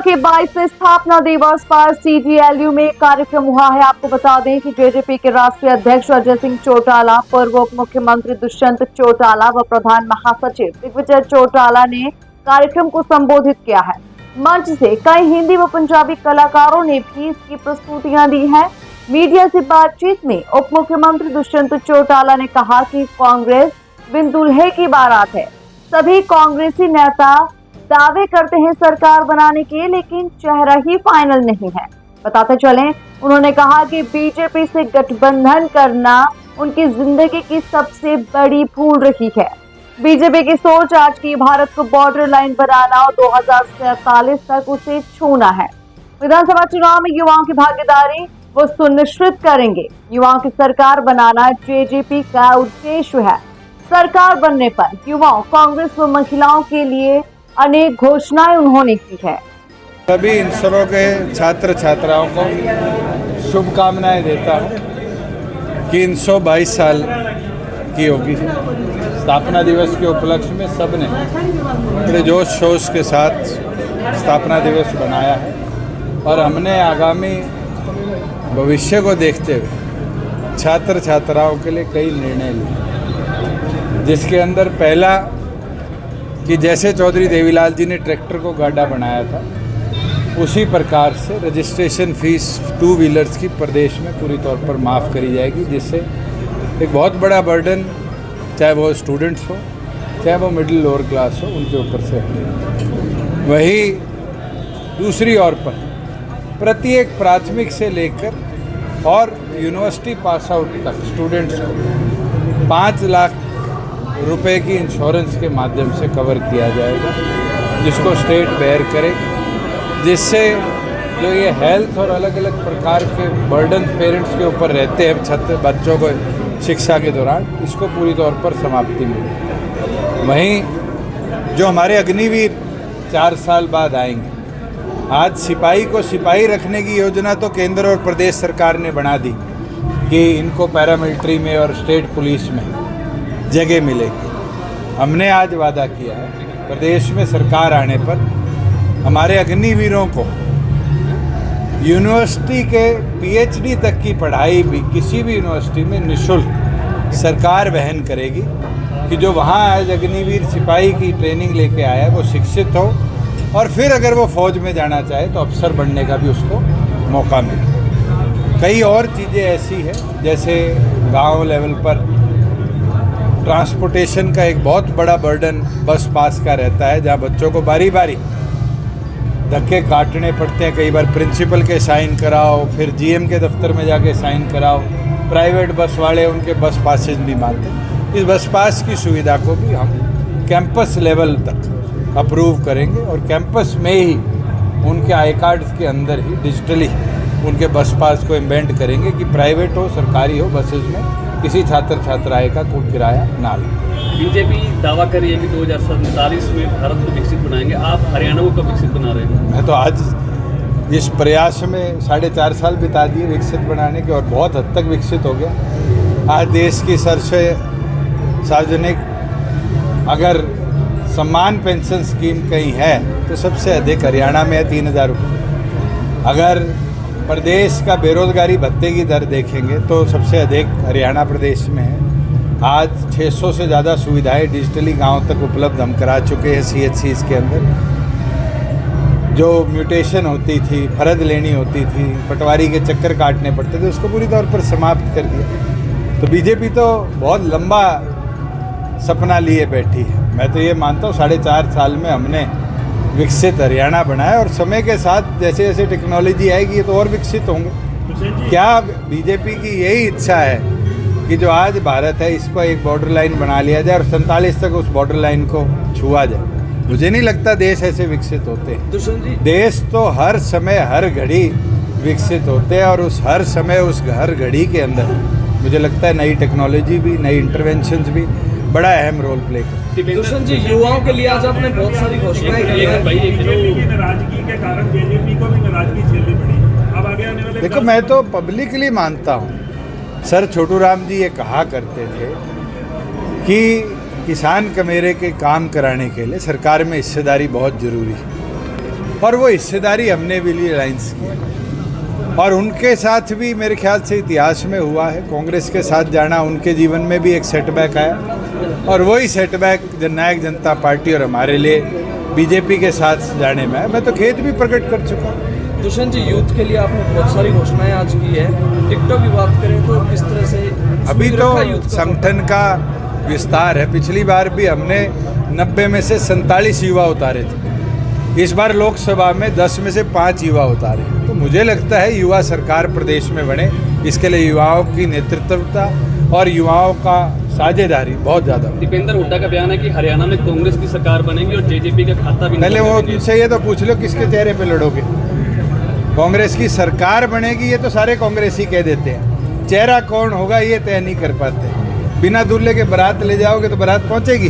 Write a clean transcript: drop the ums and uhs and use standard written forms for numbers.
के 22वें स्थापना दिवस पर CGLU में कार्यक्रम हुआ है। आपको बता दें कि जेजेपी के राष्ट्रीय अध्यक्ष अजय सिंह चौटाला, पूर्व उप मुख्यमंत्री दुष्यंत चौटाला व प्रधान महासचिव दिग्विजय चौटाला ने कार्यक्रम को संबोधित किया है। मंच से कई हिंदी व पंजाबी कलाकारों ने भी इसकी प्रस्तुतियां दी है। मीडिया से बातचीत में उप मुख्यमंत्री दुष्यंत चौटाला ने कहा कि कांग्रेस बिन दूल्हे की बारात है। सभी कांग्रेसी नेता दावे करते हैं सरकार बनाने के, लेकिन चेहरा ही फाइनल नहीं है। बताते चलें, उन्होंने कहा कि बीजेपी से गठबंधन करना उनकी जिंदगी की सबसे बड़ी भूल रही है। बीजेपी की सोच आज की भारत को बॉर्डर लाइन बनाना और 2047 तक उसे छूना है। विधानसभा चुनाव में युवाओं की भागीदारी वो सुनिश्चित करेंगे। युवाओं की सरकार बनाना जेजेपी का उद्देश्य है। सरकार बनने पर युवाओं, कांग्रेस व महिलाओं के लिए अनेक घोषणाएं उन्होंने की है। सभी इंसरों के छात्र छात्राओं को शुभकामनाएं देता हूं कि 122 साल की होगी स्थापना दिवस के उपलक्ष्य में सबने बड़े जोश शोश के साथ स्थापना दिवस बनाया है और हमने आगामी भविष्य को देखते हुए छात्र छात्राओं के लिए कई निर्णय लिए, जिसके अंदर पहला कि जैसे चौधरी देवीलाल जी ने ट्रैक्टर को गाड़ा बनाया था, उसी प्रकार से रजिस्ट्रेशन फीस 2 व्हीलर्स की प्रदेश में पूरी तौर पर माफ़ करी जाएगी, जिससे एक बहुत बड़ा बर्डन, चाहे वो स्टूडेंट्स हो, चाहे वो मिडिल लोअर क्लास हो, उनके ऊपर से हटेगा। वही दूसरी ओर पर प्रत्येक प्राथमिक से लेकर और यूनिवर्सिटी पास आउट तक स्टूडेंट्स को 5 लाख रुपए की इंश्योरेंस के माध्यम से कवर किया जाएगा, जिसको स्टेट बेयर करेगी, जिससे जो ये हेल्थ और अलग अलग प्रकार के बर्डन पेरेंट्स के ऊपर रहते हैं छात्र बच्चों को शिक्षा के दौरान, इसको पूरी तौर पर समाप्ति मिलेगी। वहीं जो हमारे अग्निवीर 4 साल बाद आएंगे, आज सिपाही को सिपाही रखने की योजना तो केंद्र और प्रदेश सरकार ने बना दी कि इनको पैरामिलिट्री में और स्टेट पुलिस में जगह मिलेगी। हमने आज वादा किया है प्रदेश में सरकार आने पर हमारे अग्निवीरों को यूनिवर्सिटी के PhD तक की पढ़ाई भी किसी भी यूनिवर्सिटी में निःशुल्क सरकार वहन करेगी, कि जो वहाँ आज अग्निवीर सिपाही की ट्रेनिंग लेके आया है वो शिक्षित हो और फिर अगर वो फौज में जाना चाहे तो अफसर बनने का भी उसको मौका मिले। कई और चीज़ें ऐसी हैं, जैसे गांव लेवल पर ट्रांसपोर्टेशन का एक बहुत बड़ा बर्डन बस पास का रहता है, जहाँ बच्चों को बारी बारी धक्के काटने पड़ते हैं। कई बार प्रिंसिपल के साइन कराओ, फिर GM के दफ्तर में जाके साइन कराओ, प्राइवेट बस वाले उनके बस पासेज भी मांगते हैं। इस बस पास की सुविधा को भी हम कैंपस लेवल तक अप्रूव करेंगे और कैंपस में ही उनके आई कार्ड्स के अंदर ही डिजिटली उनके बस पास को इम्बेंट करेंगे कि प्राइवेट हो सरकारी हो बसेज में किसी छात्र छात्राएं का कोई किराया ना ले। बीजेपी दावा कर रही है कि 2047 में भारत को विकसित बनाएंगे, आप हरियाणा को कब विकसित बना रहे हैं? मैं तो आज इस प्रयास में 4.5 साल बिता दिए विकसित बनाने के, और बहुत हद तक विकसित हो गया। आज देश की सबसे सार्वजनिक अगर सम्मान पेंशन स्कीम कहीं है तो सबसे अधिक हरियाणा में है, 3000 रुपये। अगर प्रदेश का बेरोजगारी भत्ते की दर देखेंगे तो सबसे अधिक हरियाणा प्रदेश में है। आज 600 से ज़्यादा सुविधाएं डिजिटली गांव तक उपलब्ध हम करा चुके हैं। CHCs के अंदर जो म्यूटेशन होती थी, फर्द लेनी होती थी, पटवारी के चक्कर काटने पड़ते थे, उसको पूरी तौर पर समाप्त कर दिया। तो बीजेपी तो बहुत लंबा सपना लिए बैठी है। मैं तो ये मानता हूँ 4.5 साल में हमने विकसित हरियाणा बनाया और समय के साथ जैसे जैसे टेक्नोलॉजी आएगी ये तो और विकसित होंगे। क्या बीजेपी की यही इच्छा है कि जो आज भारत है इसको एक बॉर्डर लाइन बना लिया जाए और 47 तक उस बॉर्डर लाइन को छुआ जाए? मुझे नहीं लगता देश ऐसे विकसित होते हैं। देश तो हर समय हर घड़ी विकसित होते हैं और उस हर समय उस हर घड़ी के अंदर मुझे लगता है नई टेक्नोलॉजी भी, नई इंटरवेंशंस भी बड़ा अहम रोल प्ले करती है। दुष्यंत जी, युवाओं के लिए आज आपने बहुत सारी घोषणाएं की हैं। बीजेपी की नाराजगी के कारण जेजेपी को भी नाराजगी झेलनी पड़ी। अब आगे आने वाले देखो, मैं तो पब्लिकली मानता हूँ, सर छोटू राम जी ये कहा करते थे कि किसान कमेरे के काम कराने के लिए सरकार में हिस्सेदारी बहुत ज़रूरी है। और वो हिस्सेदारी हमने भी रिलायंस की, और उनके साथ भी मेरे ख्याल से इतिहास में हुआ है। कांग्रेस के साथ जाना उनके जीवन में भी एक सेटबैक आया, और वही सेटबैक जननायक जनता पार्टी और हमारे लिए बीजेपी के साथ जाने में है। मैं तो खेद भी प्रकट कर चुका हूँ। दुष्यंत जी, यूथ के लिए आपने बहुत सारी घोषणाएं आज की है। टिकटॉक की बात करें तो किस तरह से अभी तो यूथ का संगठन का विस्तार है। पिछली बार भी हमने 90 में से 47 युवा उतारे थे, इस बार लोकसभा में 10 में से 5 युवा उतारे। तो मुझे लगता है युवा सरकार प्रदेश में बने, इसके लिए युवाओं की नेतृत्वता और युवाओं का साझेदारी बहुत ज़्यादा। दीपेंद्र हुड्डा का बयान है कि हरियाणा में कांग्रेस की सरकार बनेगी और जेजेपी का खाता भी पहले वो तुमसे ये तो पूछ लो किसके चेहरे पे लड़ोगे। कांग्रेस की सरकार बनेगी ये तो सारे कांग्रेसी कह देते हैं, चेहरा कौन होगा ये तय नहीं कर पाते। बिना दूल्हे के बारात ले जाओगे तो बारात पहुंचेगी।